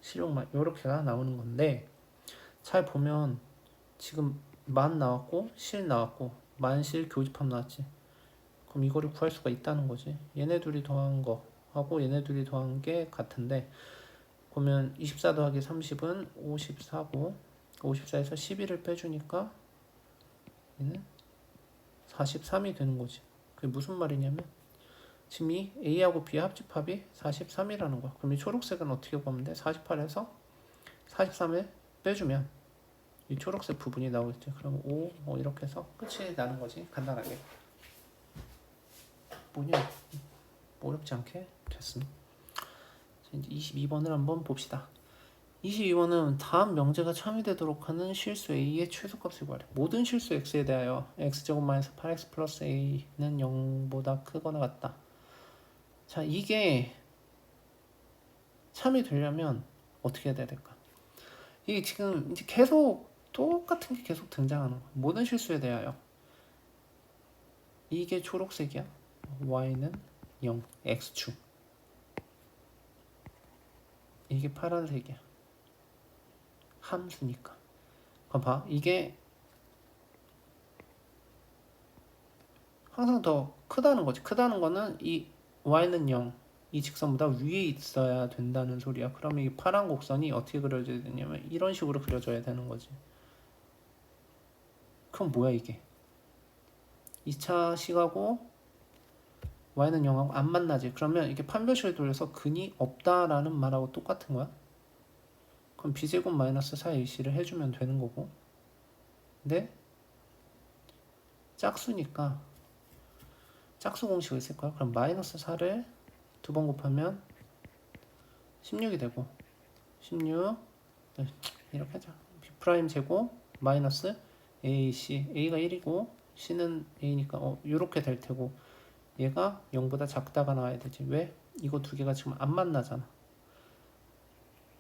실용만 이렇게가 나오는 건데, 잘 보면 지금 만 나왔고 실 나왔고 만실 교집합 나왔지. 그럼 이거를 구할 수가 있다는 거지. 얘네 둘이 더한 거 하고 얘네 둘이 더한 게 같은데, 보면 24 더하기 30은 54고 54에서 11을 빼주니까 얘는 43이 되는 거지. 그게 무슨 말이냐면 지금 이 A하고 B의 합집합이 43이라는 거야. 그럼 이 초록색은 어떻게 보면 돼? 48에서 43을 빼주면 이 초록색 부분이 나오겠지. 그럼 5 뭐 이렇게 해서 끝이 나는 거지. 간단하게. 뭐냐? 어렵지 않게 됐음. 이제 22번을 한번 봅시다. 22번은 다음 명제가 참여되도록 하는 실수 a의 최소값을 구하래. 모든 실수 x에 대하여 x제곱 마이너스 8x 플러스 a는 0보다 크거나 같다. 자, 이게 참여되려면 어떻게 해야 될까? 이게 지금 이제 계속 똑같은 게 계속 등장하는 거야. 모든 실수에 대하여. 이게 초록색이야. y는 0, x축. 이게 파란색이야. 함수니까. 그럼 봐. 이게 항상 더 크다는 거지. 크다는 거는 이 y는 0, 이 직선보다 위에 있어야 된다는 소리야. 그러면 이 파란 곡선이 어떻게 그려져야 되냐면 이런 식으로 그려져야 되는 거지. 그럼 뭐야 이게? 2차 식하고 y는 0하고 안 만나지. 그러면 이게 판별식을 돌려서 근이 없다라는 말하고 똑같은 거야. 그럼 b제곱 마이너스 4ac를 해주면 되는 거고. 근데 짝수니까 짝수 공식을 쓸 거야. 그럼 마이너스 4를 두 번 곱하면 16이 되고 16 이렇게 하자. b 프라임 제곱 마이너스 A, C, A가 1이고 C는 A니까 요렇게 될 테고 얘가 0보다 작다가 나와야 되지. 왜? 이거 두 개가 지금 안 만나잖아.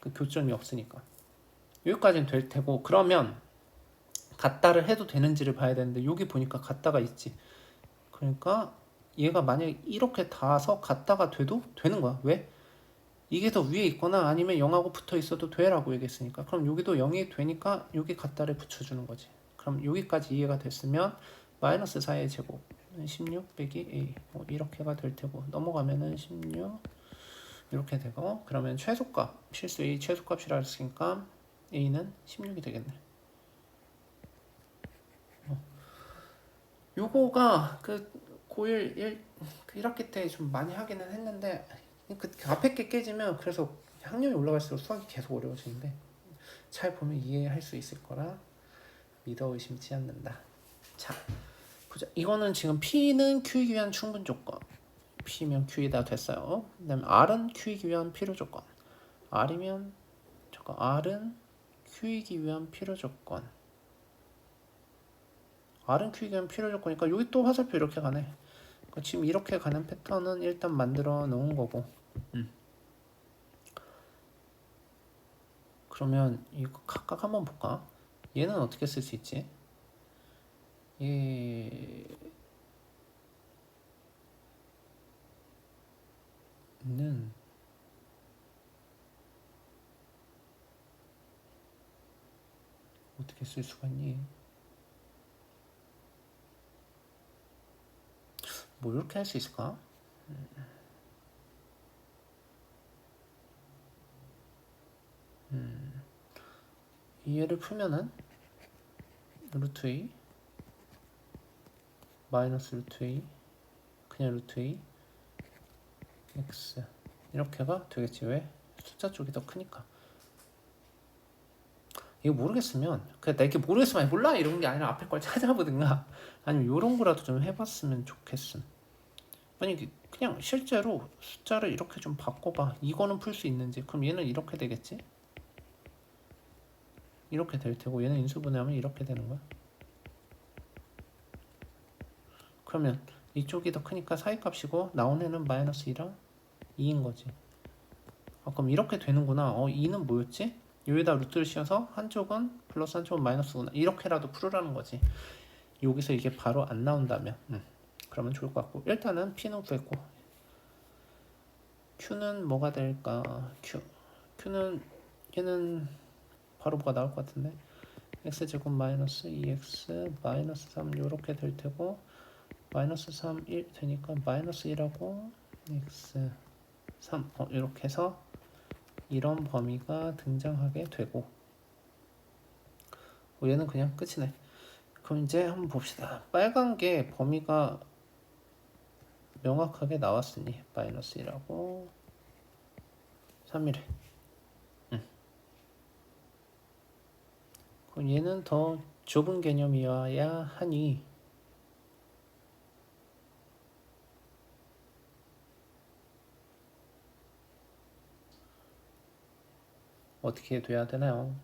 그 교점이 없으니까. 여기까지는 될 테고 그러면 같다를 해도 되는지를 봐야 되는데 여기 보니까 같다가 있지. 그러니까 얘가 만약에 이렇게 닿아서 같다가 돼도 되는 거야. 왜? 이게 더 위에 있거나 아니면 0하고 붙어 있어도 돼라고 얘기했으니까 그럼 여기도 0이 되니까 여기 같다를 붙여주는 거지. 그럼 여기까지 이해가 됐으면 마이너스 4의 제곱 16 빼기 A 이렇게가 될 테고 넘어가면은 16 이렇게 되고 그러면 최소값 실수 A 최소값이라 했으니까 A는 16이 되겠네. 요거가 그 고1 1학기 때 좀 많이 하기는 했는데 그 앞에 게 깨지면 그래서 학년이 올라갈수록 수학이 계속 어려워지는데 잘 보면 이해할 수 있을 거라 믿어 의심치 않는다. 자 보자. 이거는 지금 P는 Q이기 위한 충분 조건. P면 Q이다 됐어요. 그 다음에 R은 Q이기 위한 필요 조건. R이면 잠깐 R은 Q이기 위한 필요 조건. R은 Q이기 위한 필요 조건이니까 여기 또 화살표 이렇게 가네. 그러니까 지금 이렇게 가는 패턴은 일단 만들어 놓은 거고. 그러면 이거 각각 한번 볼까? 얘는 어떻게 쓸 수 있지? 얘는 어떻게 쓸 수가 있니? 뭐 이렇게 할 수 있을까? 이 얘를 풀면은 루트 A 마이너스 루트 A 그냥 루트 A X 이렇게가 되겠지. 왜? 숫자 쪽이 더 크니까. 이거 모르겠으면 그냥 나 이렇게 모르겠으면 몰라 이런 게 아니라 앞에 걸 찾아보든가 아니면 이런 거라도 좀 해봤으면 좋겠음. 아니 그냥 실제로 숫자를 이렇게 좀 바꿔봐. 이거는 풀 수 있는지. 그럼 얘는 이렇게 되겠지? 이렇게 될 테고 얘는 인수분해하면 이렇게 되는 거야. 그러면 이쪽이 더 크니까 사이값이고 나온 애는 마이너스 2랑 2인 거지. 그럼 이렇게 되는구나. 2는 뭐였지? 여기다 루트를 씌워서 한쪽은 플러스 한쪽은 마이너스구나. 이렇게라도 풀으라는 거지. 여기서 이게 바로 안 나온다면 그러면 좋을 것 같고 일단은 P는 구했고 Q는 뭐가 될까? Q는 얘는 바로 뭐가 나올 것 같은데 x제곱 마이너스 2x 마이너스 3 이렇게 될 테고 마이너스 3, 1 되니까 마이너스 1하고 x 3 이렇게 해서 이런 범위가 등장하게 되고 얘는 그냥 끝이네. 그럼 이제 한번 봅시다. 빨간 게 범위가 명확하게 나왔으니 마이너스 1하고 3이래. 그럼 얘는 더 좁은 개념이어야 하니 어떻게 돼야 되나요?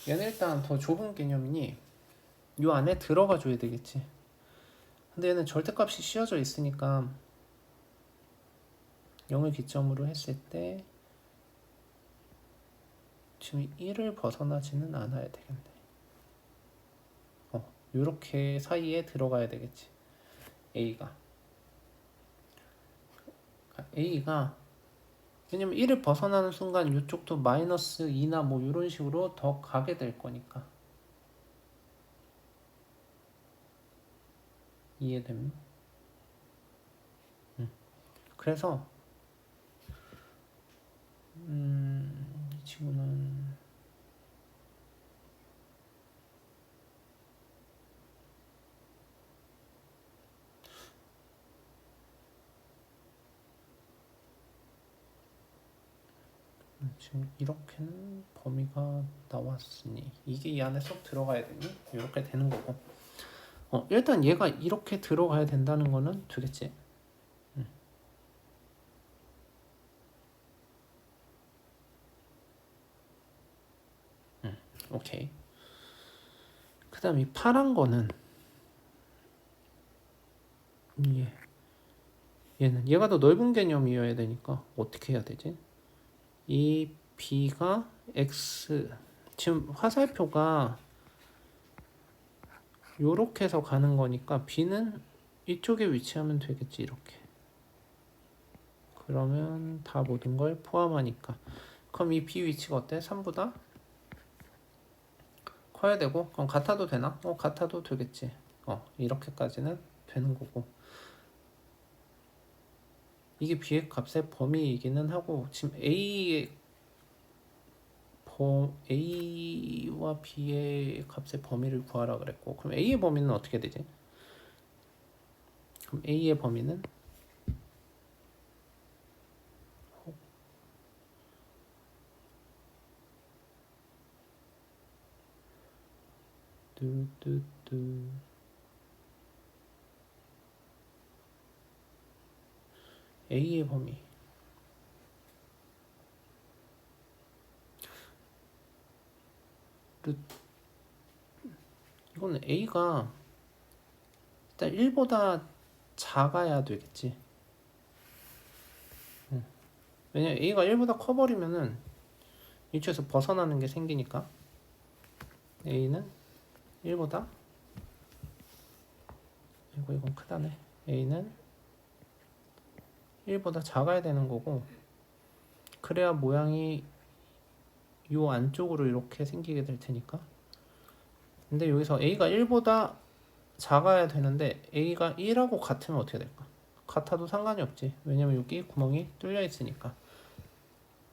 얘는 일단 더 좁은 개념이니 이 안에 들어가 줘야 되겠지. 근데 얘는 절대값이 씌워져 있으니까 0을 기점으로 했을 때 지금 1을 벗어나지는 않아야 되겠네. 요렇게 사이에 들어가야 되겠지. A가 왜냐면 1을 벗어나는 순간 이쪽도 마이너스 2나 뭐 이런 식으로 더 가게 될 거니까. 이해되면? 그래서 이 친구는 지금 이렇게는 범위가 나왔으니 이게 이 안에 쏙 들어가야 되니 이렇게 되는 거고 일단 얘가 이렇게 들어가야 된다는 거는 되겠지. 오케이. 그 다음 이 파란 거는 얘가 더 넓은 개념이어야 되니까 어떻게 해야 되지? 이 B가 X, 지금 화살표가 요렇게 해서 가는 거니까 B는 이쪽에 위치하면 되겠지. 이렇게. 그러면 다 모든 걸 포함하니까. 그럼 이 B 위치가 어때? 3보다 커야 되고, 그럼 같아도 되나? 같아도 되겠지. 이렇게까지는 되는 거고. 이게 B의 값의 범위이기는 하고, 지금 A와 B의 값의 범위를 구하라 그랬고, 그럼 A의 범위는 어떻게 되지? 그럼 A의 범위는 뚜뚜뚜 A의 범위 이거는 A가 일단 1보다 작아야 되겠지. 왜냐면 A가 1보다 커버리면은 위치에서 벗어나는 게 생기니까 A는 1보다 이건 크다네. A는 1보다 작아야 되는 거고, 그래야 모양이 요 안쪽으로 이렇게 생기게 될 테니까. 근데 여기서 A가 1보다 작아야 되는데 A가 1하고 같으면 어떻게 될까? 같아도 상관이 없지. 왜냐면 여기 구멍이 뚫려 있으니까.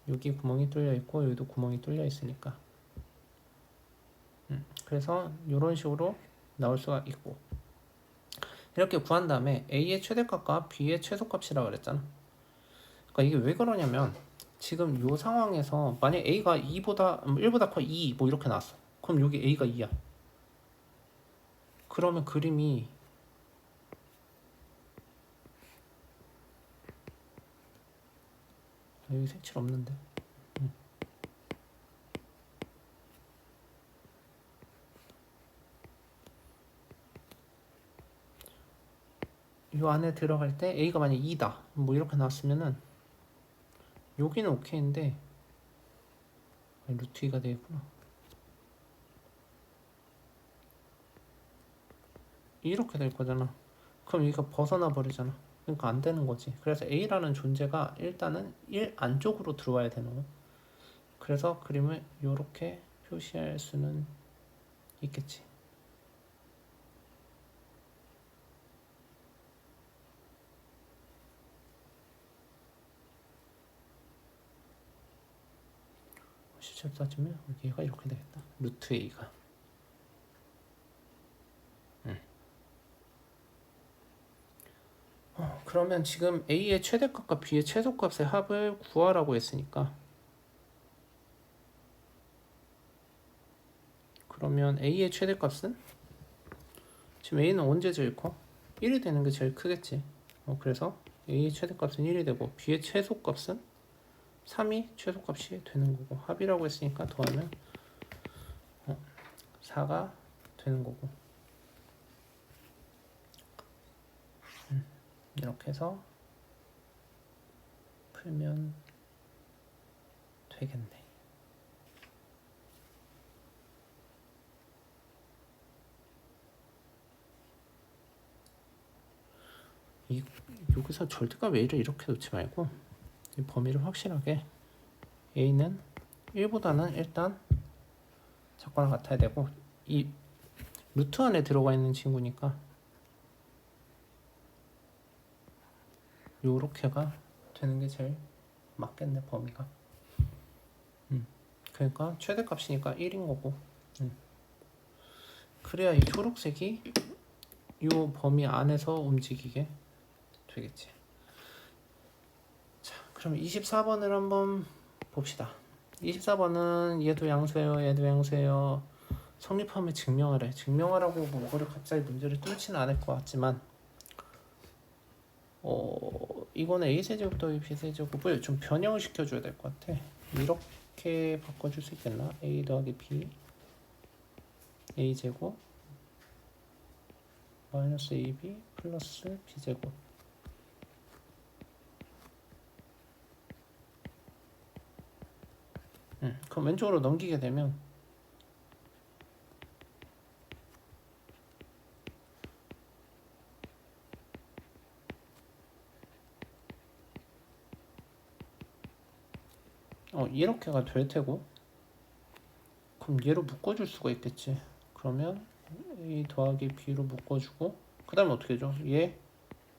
여기 구멍이 뚫려 있고 여기도 구멍이 뚫려 있으니까. 그래서 이런 식으로 나올 수가 있고, 이렇게 구한 다음에 A의 최대값과 B의 최소값이라고 그랬잖아. 그러니까 이게 왜 그러냐면, 지금 이 상황에서 만약 A가 1보다 커 2, 뭐 이렇게 나왔어. 그럼 여기 A가 2야. 그러면 그림이 여기 색칠 없는데. 이 안에 들어갈 때 A가 만약 2다, 뭐 이렇게 나왔으면은 여기는 오케이인데 루트 2가 되겠구나. 이렇게 될 거잖아. 그럼 여기가 벗어나 버리잖아. 그러니까 안 되는 거지. 그래서 A라는 존재가 일단은 1 안쪽으로 들어와야 되는 거. 그래서 그림을 이렇게 표시할 수는 있겠지. 실제로 따지면 얘가 이렇게 되겠다. 루트 A가. 그러면 지금 A의 최대값과 B의 최소값의 합을 구하라고 했으니까, 그러면 A의 최대값은, 지금 A는 언제 제일 커? 1이 되는 게 제일 크겠지. 그래서 A의 최대값은 1이 되고 B의 최소값은 3이 최소값이 되는 거고, 합이라고 했으니까 더하면 4가 되는 거고, 이렇게 해서 풀면 되겠네. 여기서 절대값 A를 이렇게 놓지 말고 이 범위를 확실하게, A는 1보다는 일단 작거나 같아야 되고, 이 루트 안에 들어가 있는 친구니까 요렇게가 되는 게 제일 맞겠네, 범위가. 그러니까 최대값이니까 1인 거고. 그래야 이 초록색이 요 범위 안에서 움직이게 되겠지. 자, 그럼 24번을 한번 봅시다. 24번은 얘도 양수예요, 얘도 양수예요. 성립함을 증명하래. 증명하라고 뭐 그걸 갑자기 문제를 뚫지는 않을 것 같지만, 이거는 a세제곱 더하기 b세제곱을 좀 변형을 시켜줘야 될 것 같아. 이렇게 바꿔줄 수 있겠나? a 더하기 b a제곱 마이너스 ab 플러스 b제곱. 그럼 왼쪽으로 넘기게 되면 이렇게가 될 테고, 그럼 얘로 묶어줄 수가 있겠지. 그러면 a 더하기 b로 묶어주고, 그 다음에 어떻게 해줘? 얘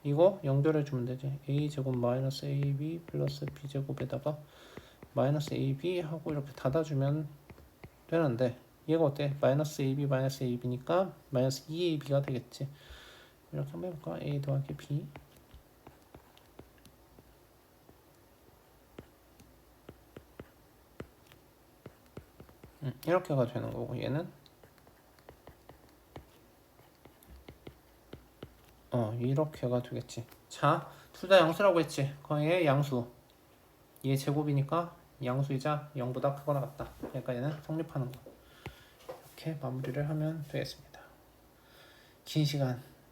이거 연결해주면 되지. a 제곱 마이너스 ab 플러스 b 제곱에다가 마이너스 ab 하고 이렇게 닫아주면 되는데, 얘가 어때? 마이너스 ab 마이너스 ab니까 마이너스 2ab가 되겠지. 이렇게 한번 해볼까? a 더하기 b. 이렇게가 되는 거고, 얘는 이렇게가 되겠지. 자, 둘 다 양수라고 했지. 거의 양수. 얘 제곱이니까 양수이자 0보다 크거나 같다. 그러니까 얘는 성립하는 거. 이렇게 마무리를 하면 되겠습니다. 긴 시간